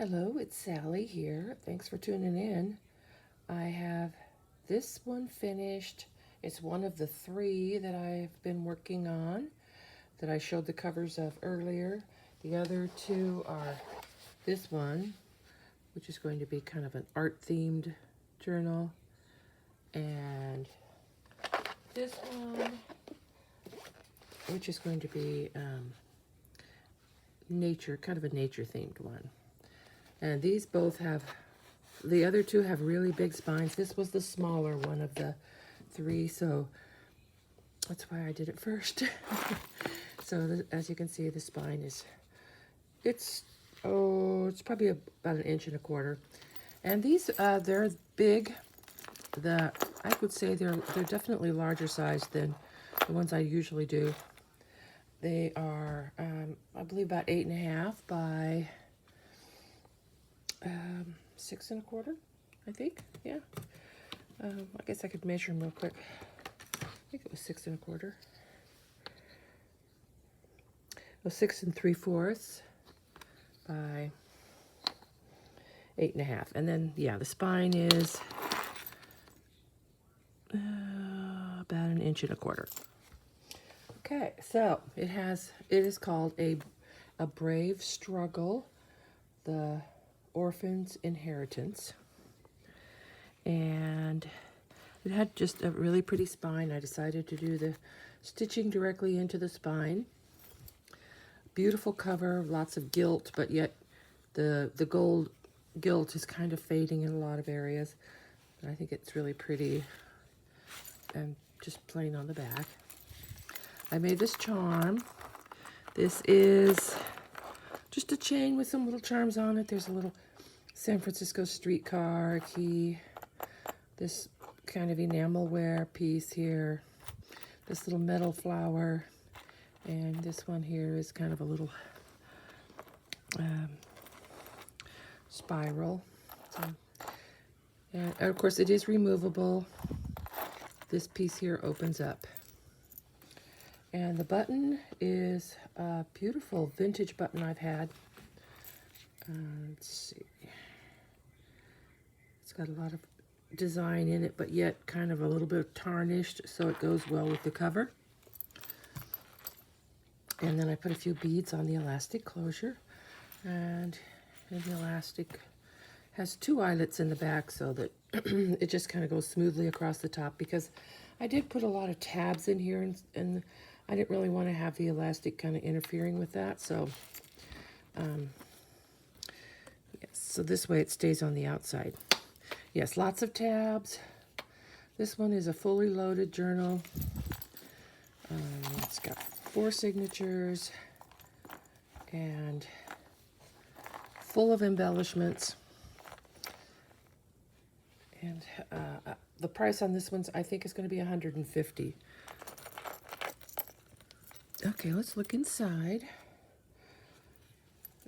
Hello, it's Sally here. Thanks for tuning in. I have this one finished. It's one of the three that I've been working on that I showed the covers of earlier. The other two are this one, which is going to be kind of an art-themed journal, and this one, which is going to be nature, kind of a nature-themed one. And these both have, the other two have really big spines. This was the smaller one of the three, so that's why I did it first. So as you can see, the spine is, it's probably about 1.25 inches. And these, they're big. I would say they're definitely larger size than the ones I usually do. They are, I believe, about 8.5 by 6.25, I think. Yeah. I guess I could measure them real quick. I think it was 6.25. Well, 6 3/4 by 8.5. And then, yeah, the spine is about 1.25 inches. Okay, so it is called a Brave Struggle, the Orphan's Inheritance, and it had just a really pretty spine. I decided to do the stitching directly into the spine. Beautiful cover, lots of gilt, but yet the gold gilt is kind of fading in a lot of areas. I think it's really pretty, and just plain on the back. I made this charm. This is just a chain with some little charms on it. There's a little San Francisco streetcar key, this kind of enamelware piece here, this little metal flower, and this one here is kind of a little spiral. And of course it is removable. This piece here opens up. And the button is a beautiful vintage button I've had. Let's see. It's got a lot of design in it, but yet kind of a little bit tarnished, so it goes well with the cover. And then I put a few beads on the elastic closure. And the elastic has 2 eyelets in the back so that it just kind of goes smoothly across the top, because I did put a lot of tabs in here, and I didn't really want to have the elastic kind of interfering with that. So, yes, so this way it stays on the outside. Yes, lots of tabs. This one is a fully loaded journal. It's got 4 signatures and full of embellishments. And the price on this one, I think, is going to be $150. Okay, let's look inside.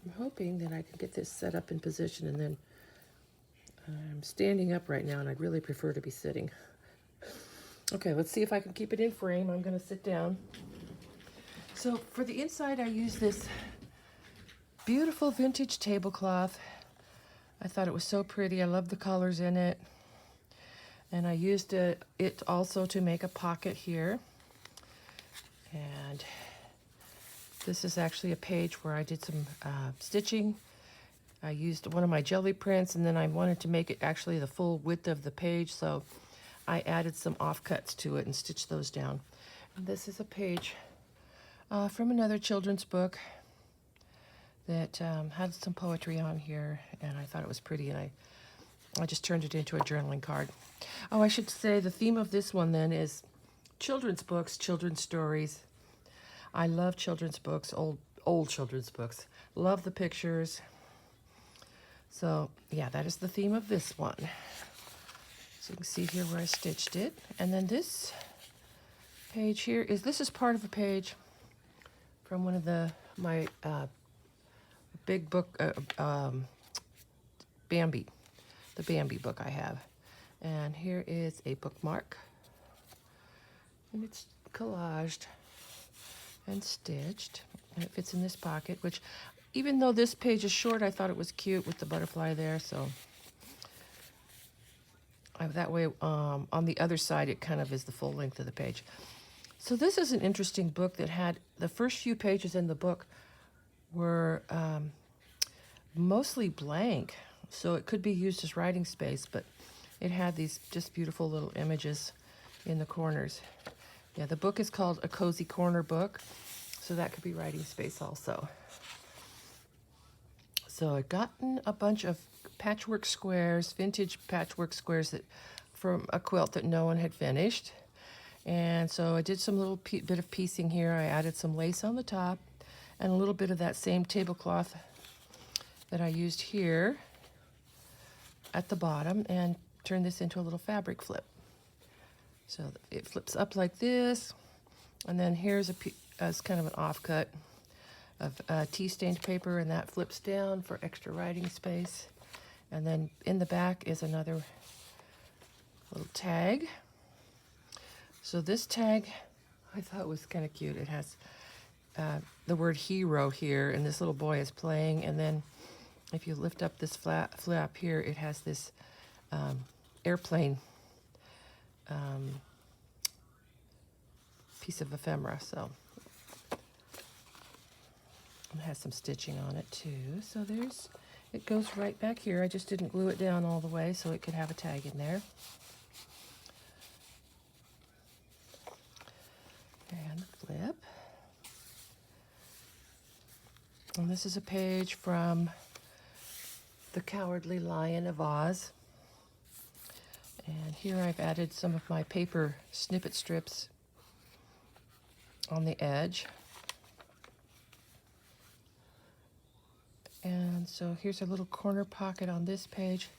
I'm hoping that I can get this set up in position, and then I'm standing up right now, and I'd really prefer to be sitting. Okay, let's see if I can keep it in frame. I'm going to sit down. So for the inside, I use this beautiful vintage tablecloth. I thought it was so pretty. I love the colors in it. And I used it also to make a pocket here. And this is actually a page where I did some stitching. I used one of my jelly prints, and then I wanted to make it actually the full width of the page, so I added some offcuts to it and stitched those down. And this is a page from another children's book that had some poetry on here, and I thought it was pretty, and I just turned it into a journaling card. Oh, I should say the theme of this one then is children's books, children's stories. I love children's books, old children's books. Love the pictures. So yeah, that is the theme of this one. So you can see here where I stitched it. And then this page here this is part of a page from one of my big book, Bambi, the Bambi book I have. And here is a bookmark, and it's collaged and stitched, and it fits in this pocket, which even though this page is short, I thought it was cute with the butterfly there. So that way, on the other side, it kind of is the full length of the page. So this is an interesting book that had the first few pages in the book were mostly blank. So it could be used as writing space, but it had these just beautiful little images in the corners. Yeah, the book is called A Cozy Corner Book, so that could be writing space also. So I'd gotten a bunch of patchwork squares, vintage patchwork squares that from a quilt that no one had finished. And so I did some little bit of piecing here. I added some lace on the top and a little bit of that same tablecloth that I used here at the bottom and turned this into a little fabric flip. So it flips up like this, and then here's as kind of an offcut of tea-stained paper, and that flips down for extra writing space. And then in the back is another little tag. So this tag I thought was kind of cute. It has the word hero here, and this little boy is playing, and then if you lift up this flap here, it has this airplane piece of ephemera. So it has some stitching on it too. So it goes right back here. I just didn't glue it down all the way so it could have a tag in there. And flip. And this is a page from The Cowardly Lion of Oz. And here I've added some of my paper snippet strips on the edge. And so here's a little corner pocket on this page.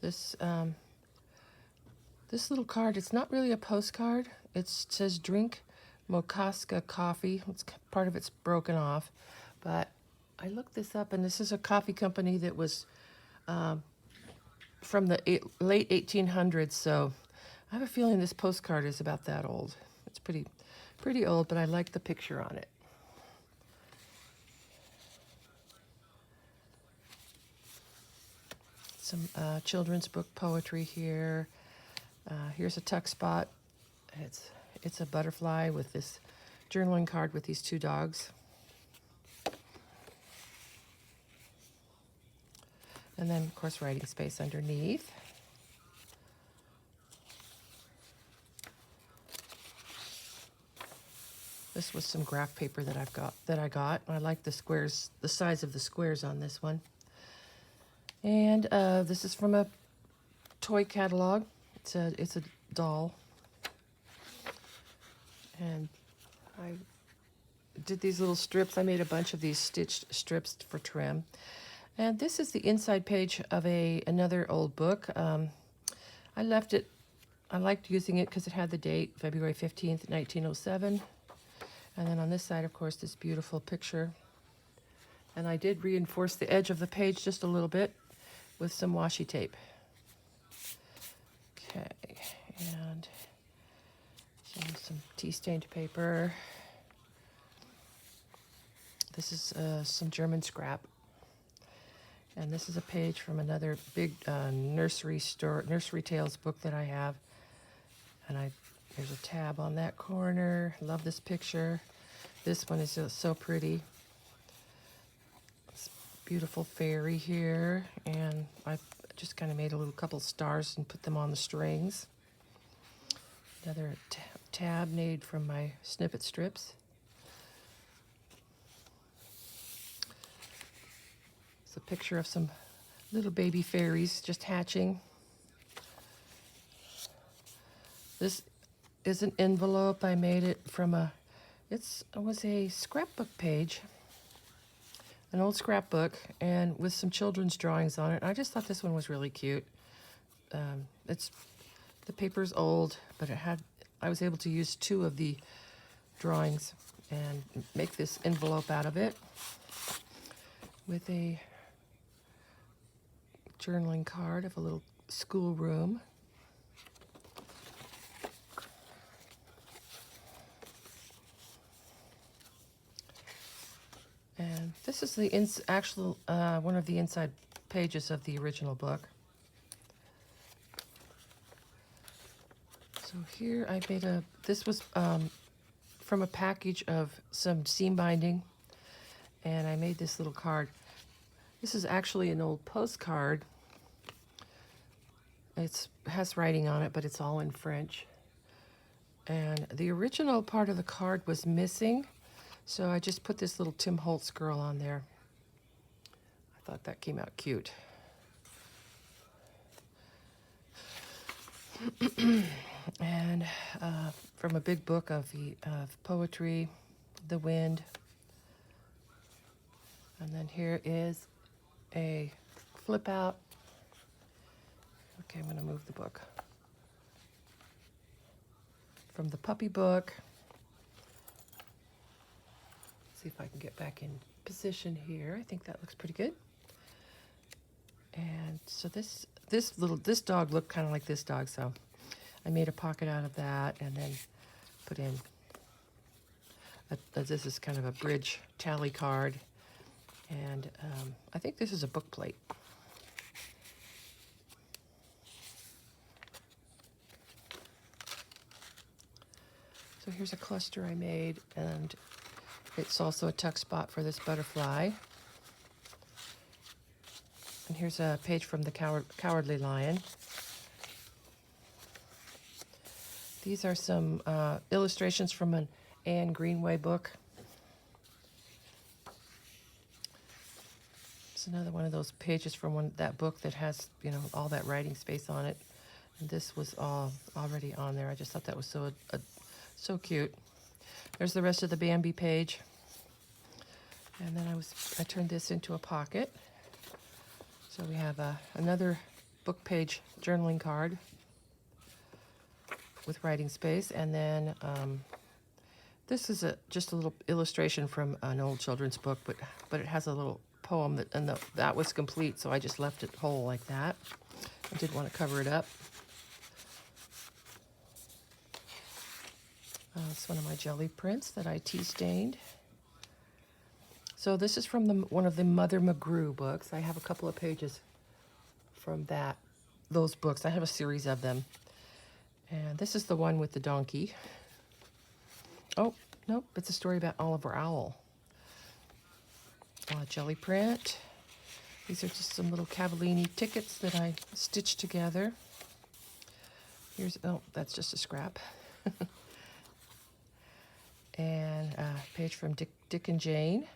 This little card, it's not really a postcard. It says drink Mochaska coffee. Part of it's broken off. But I looked this up, and this is a coffee company that was from the late 1800s. So I have a feeling this postcard is about that old. It's pretty old, but I like the picture on it. Some children's book poetry here. Here's a tuck spot. It's a butterfly with this journaling card with these two dogs. And then, of course, writing space underneath. This was some graph paper that I got. I like the squares, the size of the squares on this one. And this is from a toy catalog. It's a doll. And I did these little strips. I made a bunch of these stitched strips for trim. And this is the inside page of another old book. I left it. I liked using it because it had the date, February 15th, 1907. And then on this side, of course, this beautiful picture. And I did reinforce the edge of the page just a little bit with some washi tape. Okay, and some tea-stained paper. This is some German scrap. And this is a page from another big nursery tales book that I have. And there's a tab on that corner. Love this picture. This one is just so pretty. This beautiful fairy here. And I just kind of made a little couple stars and put them on the strings. Another tab made from my snippet strips. It's a picture of some little baby fairies just hatching. This is an envelope. I made it from it was a scrapbook page, an old scrapbook, and with some children's drawings on it. I just thought this one was really cute. The paper's old, but I was able to use two of the drawings and make this envelope out of it with a journaling card of a little schoolroom. And this this is the actual one of the inside pages of the original book. So here I made this was from a package of some seam binding, and I made this little card. This is actually an old postcard. It has writing on it, but it's all in French. And the original part of the card was missing, so I just put this little Tim Holtz girl on there. I thought that came out cute. And from a big book of poetry, The Wind. And then here is a flip out. Okay, I'm going to move the book. From the puppy book. See if I can get back in position here. I think that looks pretty good. And so this dog looked kind of like this dog, so I made a pocket out of that and then put in this is kind of a bridge tally card, and I think this is a book plate. So here's a cluster I made, and it's also a tuck spot for this butterfly. And here's a page from the Cowardly Lion. These are some illustrations from an Anne Greenway book. It's another one of those pages from that book that has, you know, all that writing space on it. And this was all already on there. I just thought that was so cute. There's the rest of the Bambi page. And then I turned this into a pocket. So we have another book page journaling card with writing space, and then this is just a little illustration from an old children's book, but it has a little poem that was complete, so I just left it whole like that. I didn't want to cover it up. It's one of my jelly prints that I tea stained. So this is from one of the Mother McGrew books. I have a couple of pages from those books. I have a series of them. And this is the one with the donkey. Oh, nope, it's a story about Oliver Owl. Jelly print. These are just some little Cavallini tickets that I stitched together. That's just a scrap. And a page from Dick and Jane.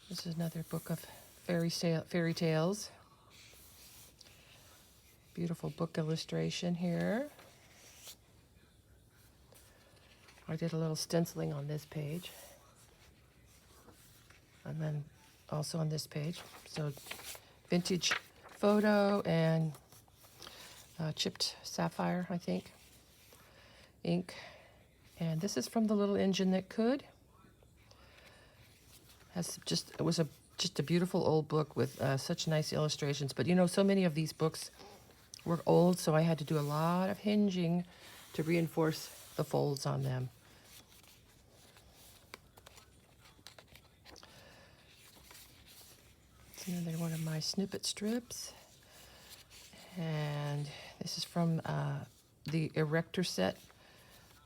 This is another book of fairy tales. Beautiful book illustration here. I did a little stenciling on this page. And then also on this page. So vintage photo and chipped sapphire, I think, ink. And this is from The Little Engine That Could. It was just a beautiful old book with such nice illustrations. But you know, so many of these books were old, so I had to do a lot of hinging to reinforce the folds on them. It's another one of my snippet strips. And this is from the Erector set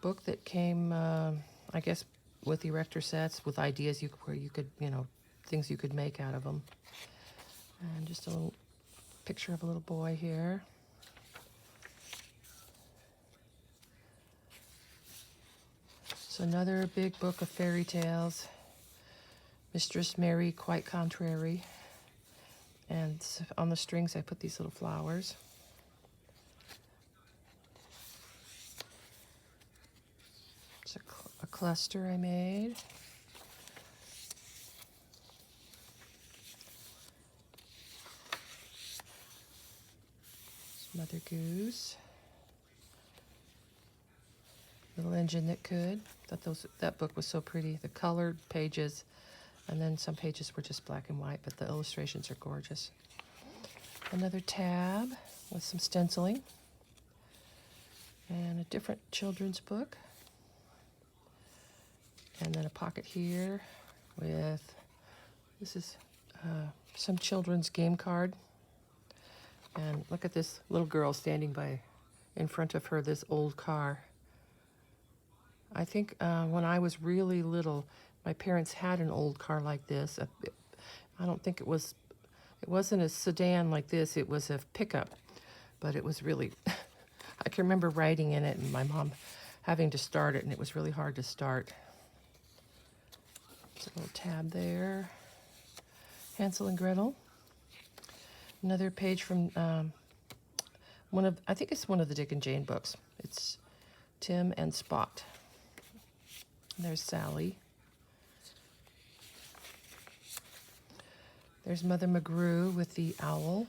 book that came, I guess, with Erector sets, with ideas where you could, you know, things you could make out of them. And just a little picture of a little boy here. So another big book of fairy tales. Mistress Mary Quite Contrary. And on the strings I put these little flowers. It's a cluster I made. Mother Goose. Little Engine That Could. Thought that book was so pretty. The colored pages, and then some pages were just black and white, but the illustrations are gorgeous. Another tab with some stenciling. And a different children's book. And then a pocket here with, this is some children's game card. And look at this little girl standing by in front of her, this old car. I think when I was really little, my parents had an old car like this. I don't think it wasn't a sedan like this, it was a pickup. But it was really, I can remember riding in it and my mom having to start it, and it was really hard to start. There's a little tab there. Hansel and Gretel. Another page from I think it's one of the Dick and Jane books. It's Tim and Spot. And there's Sally. There's Mother McGrew with the owl.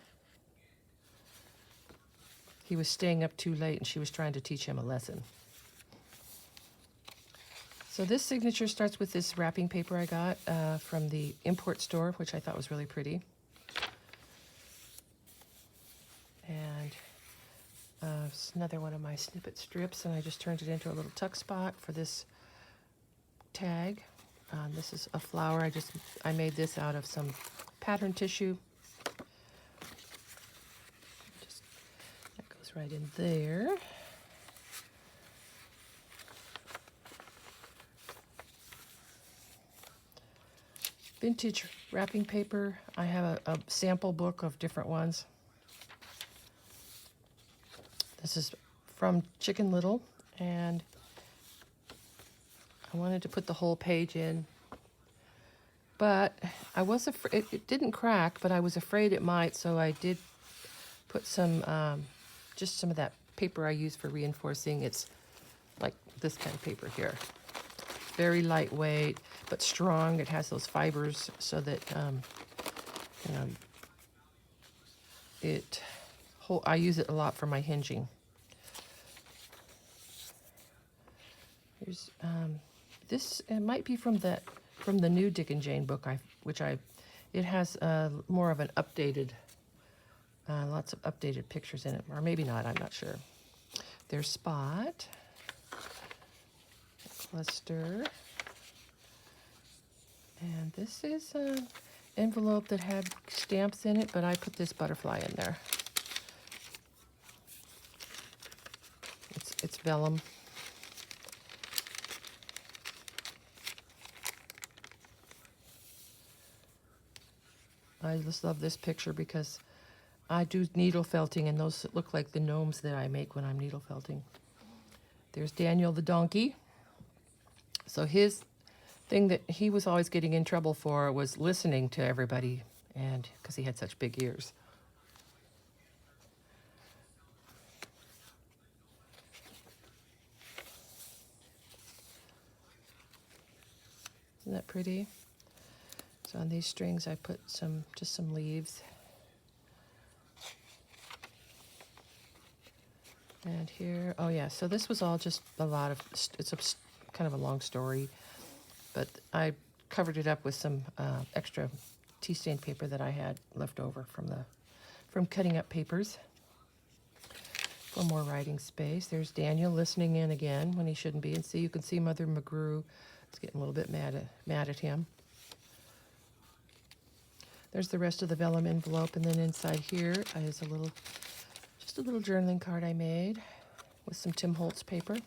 He was staying up too late and she was trying to teach him a lesson. So this signature starts with this wrapping paper I got from the import store, which I thought was really pretty. And it's another one of my snippet strips, and I just turned it into a little tuck spot for this tag. This is a flower. I made this out of some pattern tissue. That goes right in there. Vintage wrapping paper. I have a sample book of different ones. This is from Chicken Little, and I wanted to put the whole page in, but I was afraid it didn't crack, but I was afraid it might, so I did put some, just some of that paper I use for reinforcing. It's like this kind of paper here. Very lightweight, but strong. It has those fibers so that, you know, I use it a lot for my hinging. Here's this. It might be from the new Dick and Jane book, it has more of an updated, lots of updated pictures in it, or maybe not. I'm not sure. There's Spot, Cluster, and this is an envelope that had stamps in it, but I put this butterfly in there. It's vellum. I just love this picture because I do needle felting, and those look like the gnomes that I make when I'm needle felting. There's Daniel the donkey. So his thing that he was always getting in trouble for was listening to everybody, and because he had such big ears. Isn't that pretty? So on these strings I put just some leaves. And here, oh yeah, so this was all just it's kind of a long story, but I covered it up with some extra tea stain paper that I had left over from cutting up papers for more writing space. There's Daniel listening in again when he shouldn't be, and you can see Mother McGrew. It's getting a little bit mad at him. There's the rest of the vellum envelope, and then inside here is just a little journaling card I made with some Tim Holtz paper.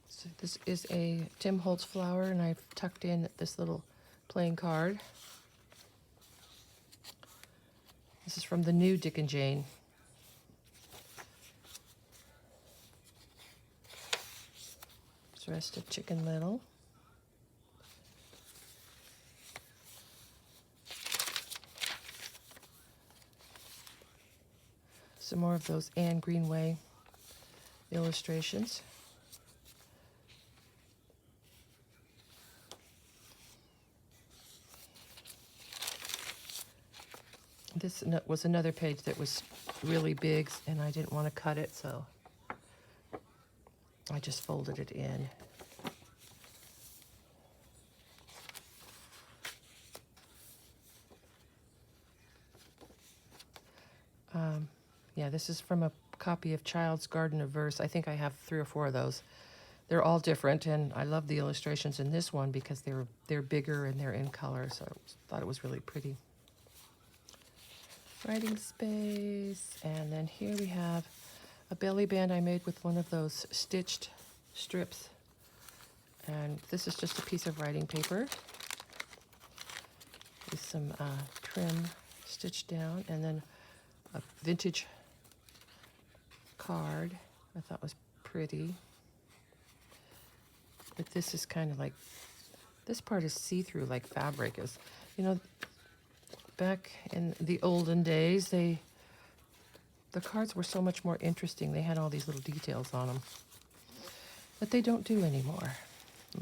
So this is a Tim Holtz flower, and I've tucked in this little playing card. This is from the new Dick and Jane. It's the rest of Chicken Little. Some more of those Anne Greenway illustrations. This was another page that was really big, and I didn't want to cut it, so I just folded it in. Yeah, this is from a copy of Child's Garden of Verse. I think I have 3 or 4 of those. They're all different, and I love the illustrations in this one because they're bigger and they're in color, so I thought it was really pretty. Writing space, and then here we have a belly band I made with one of those stitched strips. And this is just a piece of writing paper with some trim stitched down, and then a vintage card I thought was pretty. But this is kind of like, this part is see-through like fabric is. You know, back in the olden days, the cards were so much more interesting. They had all these little details on them that they don't do anymore.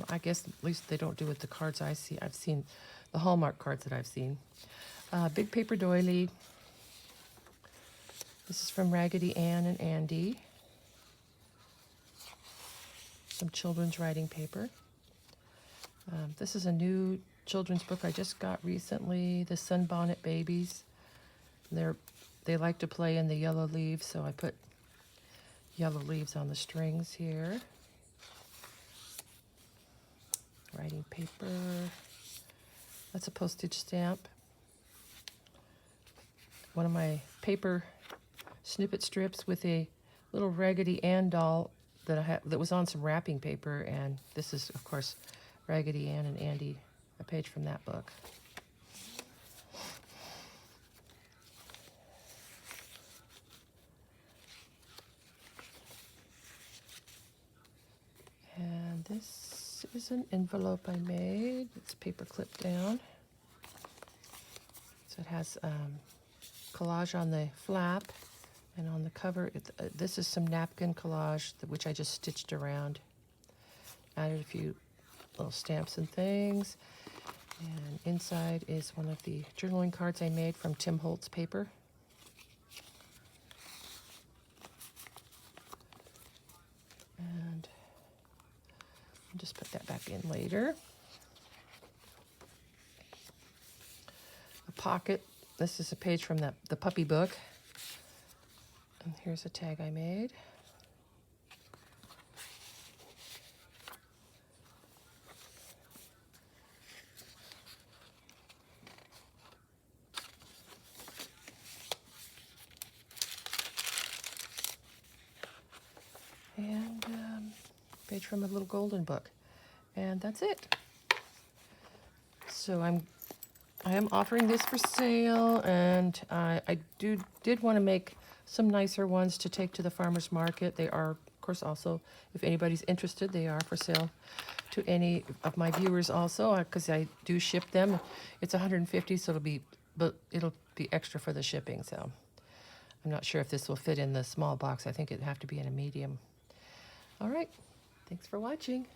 I guess at least they don't do with the cards I see. I've seen the Hallmark cards that I've seen. Big paper doily. This is from Raggedy Ann and Andy. Some children's writing paper. This is a new children's book I just got recently, The Sunbonnet Babies. They like to play in the yellow leaves, so I put yellow leaves on the strings here. Writing paper. That's a postage stamp. One of my paper snippet strips with a little Raggedy Ann doll that was on some wrapping paper, and this is, of course, Raggedy Ann and Andy, a page from that book. And this is an envelope I made. It's paper clipped down. So it has collage on the flap, and on the cover, this is some napkin collage, which I just stitched around. Added a few little stamps and things. And inside is one of the journaling cards I made from Tim Holtz paper. And I'll just put that back in later. A pocket. This is a page from the puppy book. And here's a tag I made. And page from a little golden book. And that's it. So I am offering this for sale, and I did want to make some nicer ones to take to the farmer's market. They are, of course, also, if anybody's interested, they are for sale to any of my viewers also, because I do ship them. It's $150, so it'll be extra for the shipping. So I'm not sure if this will fit in the small box. I think it'd have to be in a medium. All right, thanks for watching.